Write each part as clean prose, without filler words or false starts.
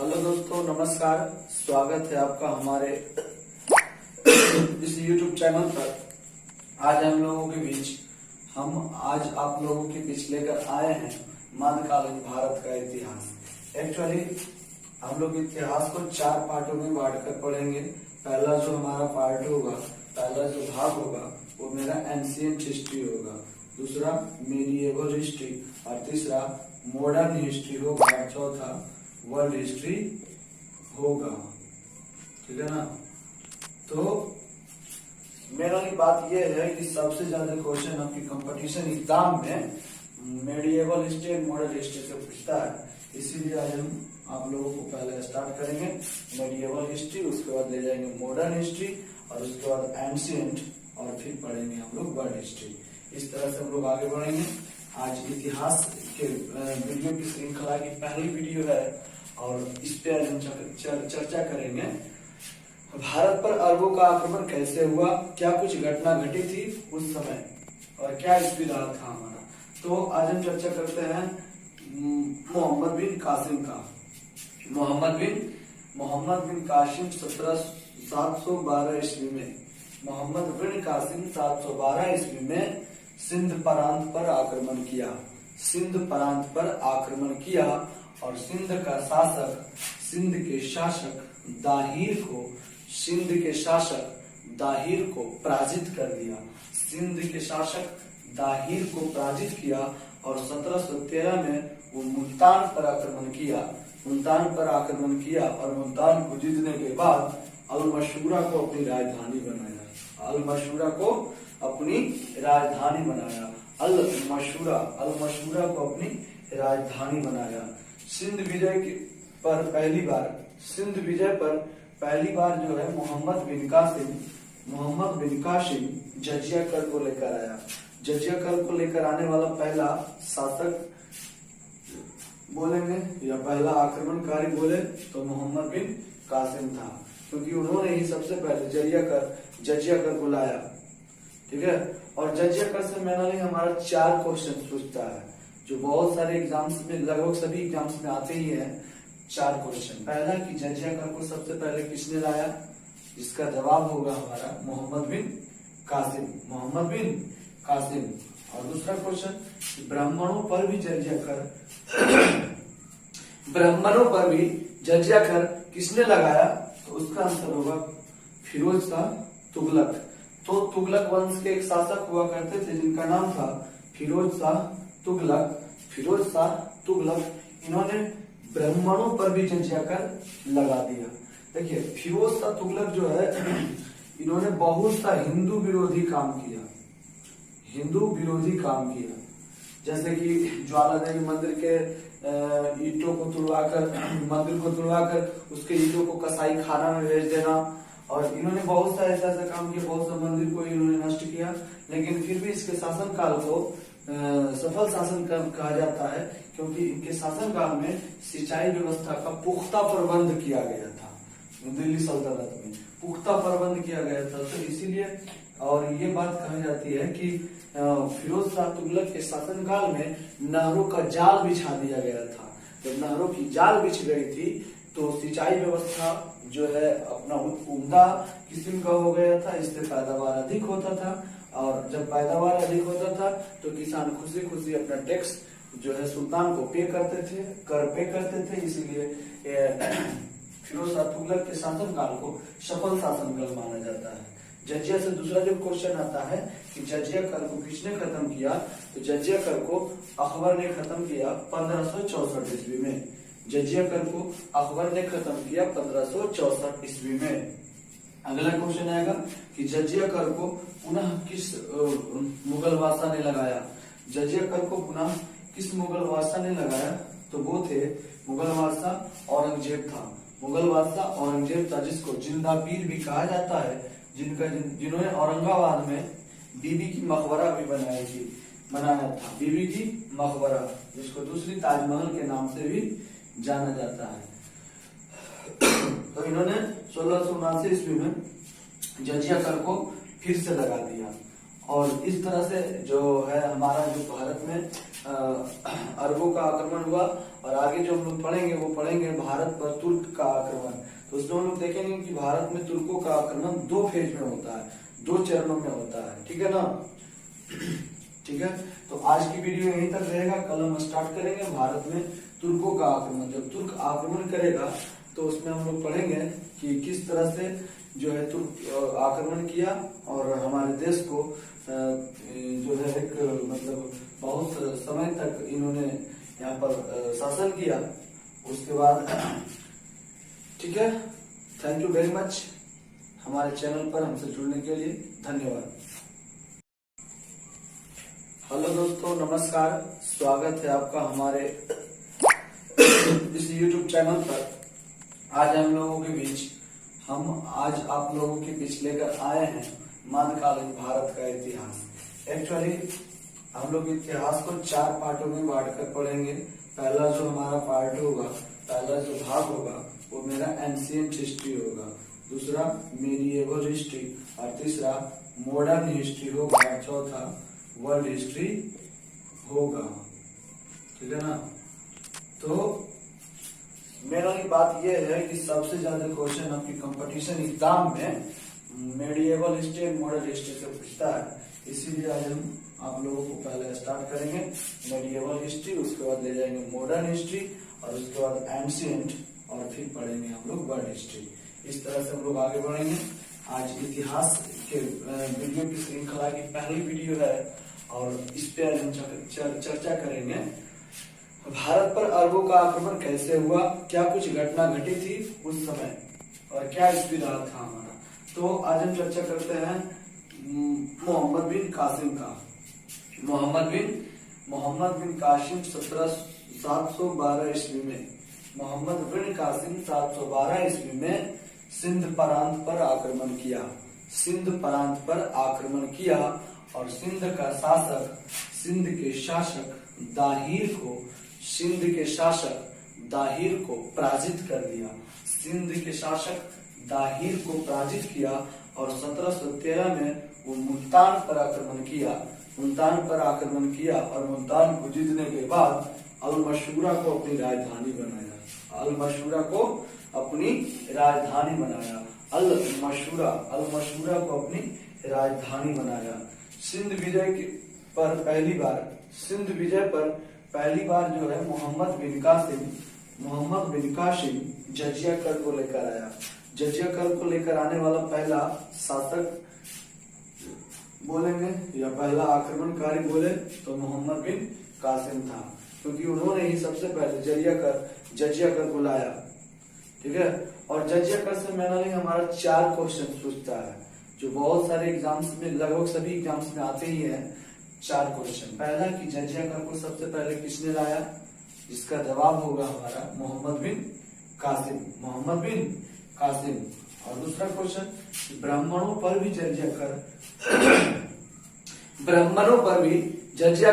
Hello दोस्तों, नमस्कार। स्वागत है आपका हमारे इस YouTube चैनल पर। आज हम लोगों के बीच आज आप लोगों के बीच लेकर आए हैं मध्यकालीन भारत का इतिहास। एक्चुअली हम लोग इतिहास को 4 पार्टों में बांटकर पढ़ेंगे। पहला जो हमारा पार्ट होगा, पहला जो भाग होगा वो मेरा एंशिएंट हिस्ट्री होगा, दूसरा मीडिएवल हिस्ट्री और तीसरा मॉडर्न हिस्ट्री होगा, चौथा वर्ल्ड हिस्ट्री होगा। ठीक है ना। तो मेरा बात यह है कि सबसे ज्यादा क्वेश्चन आपकी कंपटीशन एग्जाम में मीडिएवल हिस्ट्री और मॉडर्न हिस्ट्री से पूछता है, इसीलिए आज हम आप लोगों को पहले स्टार्ट करेंगे मीडिएवल हिस्ट्री, उसके बाद ले जाएंगे मॉडर्न हिस्ट्री और उसके बाद एंशिएंट और फिर पढ़ेंगे हम लोग वर्ल्ड हिस्ट्री। इस तरह से हम लोग आगे बढ़ेंगे। आज इतिहास के वीडियो की श्रृंखला की पहली वीडियो है और इस पे हम चर्चा करेंगे भारत पर अरबों का आक्रमण कैसे हुआ, क्या कुछ घटना घटी थी उस समय और क्या इस्तेमाल था हमारा। तो आज हम चर्चा करते हैं मोहम्मद बिन कासिम का। मोहम्मद बिन कासिम 712 ईस्वी में मोहम्मद बिन कासिम 712 ईस्वी में सिंध प्रांत पर आक्रमण किया और सिंध के शासक दाहिर को पराजित कर दिया। सिंध के शासक दाहिर को पराजित किया और 1713 में वो मुल्तान पर आक्रमण किया और मुल्तान को जीतने के बाद अल-मशूरा को अपनी राजधानी बनाया। सिंध विजय पर पहली बार जो है मोहम्मद बिन कासिम जजिया कर को लेकर आया। जजिया कर को लेकर आने वाला पहला शासक बोलेंगे या पहला आक्रमणकारी बोले तो मोहम्मद बिन कासिम था, क्योंकि उन्होंने ही सबसे पहले जजिया कर को लाया। ठीक है। और जजिया कर से मैंने हमारा 4 क्वेश्चन पूछता है, जो बहुत सारे एग्जाम्स में, लगभग सभी एग्जाम्स में आते ही हैं 4 क्वेश्चन। पहला कि जजिया कर को सबसे पहले किसने लाया, इसका जवाब होगा हमारा मोहम्मद बिन कासिम। और दूसरा क्वेश्चन ब्राह्मणों पर भी जजिया कर किसने लगाया, तो उसका आंसर होगा फिरोज शाह तुगलक। तो तुगलक वंश के एक शासक हुआ करते थे जिनका नाम था फिरोज शाह तुगलक। इन्होंने ब्राह्मणों पर भी जजिया कर लगा दिया। देखिए, फिरोज शाह तुगलक जो है इन्होंने बहुत सा हिंदू विरोधी किया, जैसे कि ज्वाला देवी मंदिर के ईंटों को तुड़वाकर उसके ईंटों को कसाई खाना में भेज देना, और इन्होंने बहुत सा ऐसा काम किया, बहुत सा मंदिर को इन्होंने नष्ट किया। लेकिन फिर भी इसके शासनकाल को सफल शासन कहा जाता है, क्योंकि इनके शासनकाल में सिंचाई व्यवस्था का पुख्ता प्रबंध किया गया था। दिल्ली सल्तनत में पुख्ता प्रबंध किया गया था, तो इसीलिए और ये बात कही जाती है कि फिरोज शाह तुगलक के शासनकाल में नहरों का जाल बिछा दिया गया था। जब नहरों की जाल बिछ गई थी तो सिंचाई व्यवस्था जो है अपना उम्दा किस्म का हो गया था, इससे पैदावार अधिक होता था, और जब पैदावार अधिक होता था तो किसान खुशी अपना टैक्स जो है सुल्तान को कर पे करते थे। इसीलिए फिरोज शाह तुगलक के शासनकाल को सफल शासनकाल माना जाता है। जजिया से दूसरा जो क्वेश्चन आता है कि जजिया कर को किसने खत्म किया, तो जजिया कर को अकबर ने खत्म किया 1564 ईस्वी में। जजिया कर को अकबर ने खत्म किया 1564 ईस्वी में। अगला क्वेश्चन आएगा कि जजिया कर को पुनः किस मुगल बादशाह ने लगाया। जजिया कर को पुनः किस मुगल बादशाह ने लगाया, तो वो थे मुगल बादशाह औरंगजेब था, जिसको जिंदा पीर भी कहा जाता है, जिन्होंने औरंगाबाद में बीबी की मकबरा भी बनाया था। बीबी की मकबरा, जिसको दूसरी ताजमहल के नाम से भी जाना जाता है। तो इन्होंने 1679 ईस्वी में जजिया कर को फिर से लगा दिया और इस तरह से जो है हमारा जो भारत में अरबों का आक्रमण हुआ। और आगे जो हम लोग पढ़ेंगे वो पढ़ेंगे भारत पर तुर्क का आक्रमण। तो उसमें हम लोग देखेंगे कि भारत में तुर्कों का आक्रमण 2 फेज में होता है, 2 चरणों में होता है। ठीक है ना? ठीक है, तो आज की वीडियो यहीं तक रहेगा। कल हम स्टार्ट करेंगे भारत में तुर्कों का आक्रमण। जब तुर्क आक्रमण करेगा तो उसमें हम लोग पढ़ेंगे कि किस तरह से जो है तुर्क आक्रमण किया और हमारे देश को जो है एक मतलब बहुत समय तक इन्होंने यहाँ पर शासन किया। उसके बाद ठीक है, थैंक यू वेरी मच हमारे चैनल पर हमसे जुड़ने के लिए। धन्यवाद। हेलो दोस्तों, नमस्कार, स्वागत है आपका हमारे इस YouTube चैनल पर। आज आप लोगों के बीच लेकर आए हैं मध्यकालीन भारत का इतिहास। एक्चुअली हम लोग इतिहास को 4 पार्टों में बांटकर पढ़ेंगे। पहला जो हमारा पार्ट होगा, पहला जो भाग होगा वो मेरा एंशिएंट हिस्ट्री होगा, दूसरा मीडिएवल हिस्ट्री और तीसरा मॉडर्न हिस्ट्री होगा, चौथा वर्ल्ड हिस्ट्री होगा। ठीक है ना? तो मेरा ही बात यह है कि सबसे ज्यादा क्वेश्चन आपकी कंपटीशन एग्जाम में मेडिएवल हिस्ट्री और मॉडर्न हिस्ट्री से पूछता है। इसीलिए आज हम आप लोगों को पहले स्टार्ट करेंगे मेडिएवल हिस्ट्री, उसके बाद ले जाएंगे मॉडर्न हिस्ट्री और उसके बाद एंशिएंट और फिर पढ़ेंगे हम लोग वर्ल्ड हिस्ट्री। इस तरह से हम लोग आगे बढ़ेंगे। आज इतिहास के वीडियो की श्रृंखला की पहली वीडियो है और इस पे आज हम चर्चा करेंगे भारत पर अरबों का आक्रमण कैसे हुआ, क्या कुछ घटना घटी थी उस समय और क्या स्थिति रहा था हमारा। तो आज हम चर्चा करते हैं मोहम्मद बिन कासिम का। मोहम्मद बिन कासिम 712 ईस्वी में मोहम्मद बिन कासिम 712 ईस्वी में सिंध प्रांत पर आक्रमण किया और सिंध के शासक दाहिर को पराजित कर दिया। सिंध के शासक दाहिर को पराजित किया और 1713 में वो मुल्तान पर आक्रमण किया और मुल्तान को जीतने के बाद अल-मशूरा को अपनी राजधानी बनाया। सिंध विजय पर पहली बार जो है मोहम्मद बिन कासिम जजिया कर को लेकर आया। जजिया कर को लेकर आने वाला पहला शासक बोलेंगे या पहला आक्रमणकारी बोले तो मोहम्मद बिन कासिम था, क्योंकि उन्होंने ही सबसे पहले जजिया कर को लाया। ठीक है, और जजिया कर से मेनली हमारा 4 क्वेश्चन पूछता है, जो बहुत सारे एग्जाम्स में, लगभग सभी एग्जाम्स में आते ही हैं 4 क्वेश्चन। पहला कि जजिया कर को सबसे पहले किसने लाया, इसका जवाब होगा हमारा मोहम्मद बिन कासिम। और दूसरा क्वेश्चन ब्राह्मणों पर भी जजिया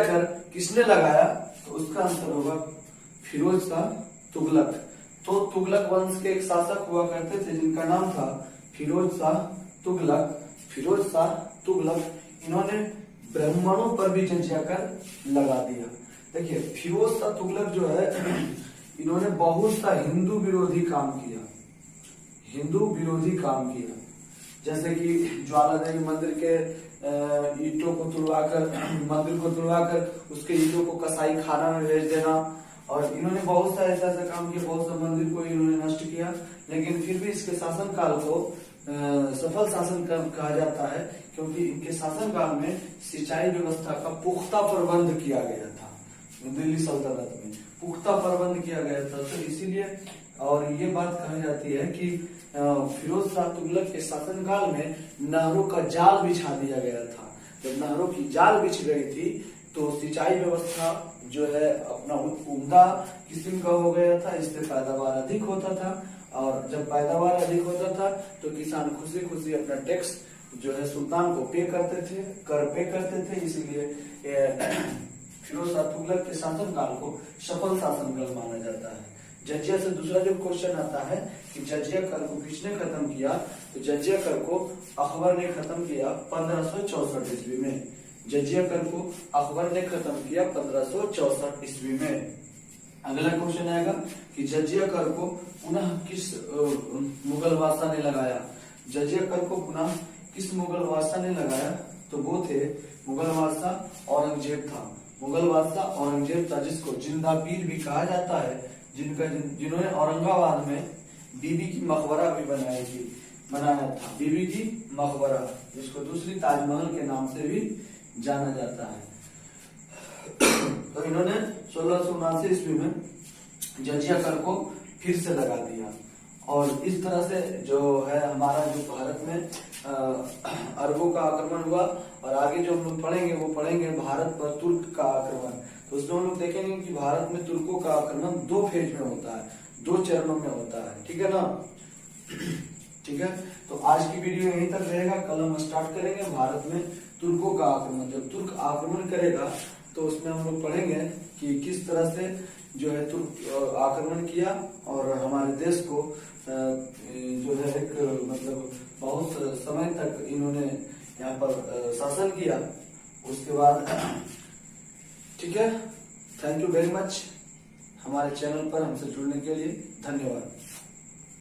कर किसने लगाया, तो उसका आंसर होगा फिरोज शाह तुगलक। तो तुगलक वंश के एक शासक हुआ करते थे जिनका नाम था फिरोज शाह तुगलक। इन्होंने ब्राह्मणों पर भी जजिया कर लगा दिया। देखिए, फिरोज शाह तुगलक जो है इन्होंने बहुत सा हिंदू विरोधी काम किया। जैसे कि ज्वालादेवी मंदिर के ईंटों को तुड़वाकर उसके ईंटों को कसाई खाना में भेज देना। और इन्होंने बहुत सा ऐसा काम किया, बहुत सा मंदिर को इन्होंने नष्ट किया। लेकिन फिर भी इसके शासनकाल को सफल शासन कहा जाता है, क्योंकि इनके शासनकाल में सिंचाई व्यवस्था का पुख्ता प्रबंध किया गया था। दिल्ली सल्तनत में पुख्ता प्रबंध किया गया था, तो इसीलिए और ये बात कही जाती है कि फिरोज शाह तुगलक के शासनकाल में नहरों का जाल बिछा दिया गया था। जब नहरों की जाल बिछ गई थी तो सिंचाई व्यवस्था जो है अपना उम्दा किस्म का हो गया था, इससे पैदावार अधिक होता था। और जब पैदावार अधिक होता था तो किसान खुशी खुशी अपना टैक्स जो है सुल्तान को कर पे करते थे। इसीलिए फिरोज शाह तुगलक के शासनकाल को सफल शासनकाल माना जाता है। जजिया से दूसरा जो क्वेश्चन आता है कि जजिया कर को किसने खत्म किया, तो जजिया कर को अकबर ने खत्म किया 1564 ईस्वी में। जजिया कर को अकबर ने खत्म किया 1564 ईस्वी में। अगला क्वेश्चन आएगा कि जजिया कर को पुनः किस मुगल बादशाह ने लगाया। जजिया कर को पुनः किस मुगल बादशाह ने लगाया, तो वो थे मुगल बादशाह औरंगजेब था। मुगल बादशाह औरंगजेब था, जिसको जिंदा पीर भी कहा जाता है, जिन्होंने औरंगाबाद में बीबी की मकबरा भी बनाया था। बीबी की मकबरा, जिसको दूसरी ताजमहल के नाम से भी जाना जाता है। तो इन्होंने 1679 ईस्वी में जजिया कर को फिर से लगा दिया। और इस तरह से जो है हमारा जो भारत में अरबों का आक्रमण हुआ। और आगे जो हम लोग पढ़ेंगे वो पढ़ेंगे भारत पर तुर्क का आक्रमण। तो उसमें हम लोग देखेंगे कि भारत में तुर्कों का आक्रमण 2 फेज में होता है, 2 चरणों में होता है। ठीक है ना? ठीक है, तो आज की वीडियो यहीं तक रहेगा। कल हम स्टार्ट करेंगे भारत में तुर्कों का आक्रमण। जब तुर्क आक्रमण करेगा तो उसमें हम लोग पढ़ेंगे कि किस तरह से जो है तुर्क आक्रमण किया और हमारे देश को जो है एक मतलब बहुत समय तक इन्होंने यहाँ पर शासन किया। उसके बाद ठीक है, थैंक यू वेरी मच हमारे चैनल पर हमसे जुड़ने के लिए। धन्यवाद।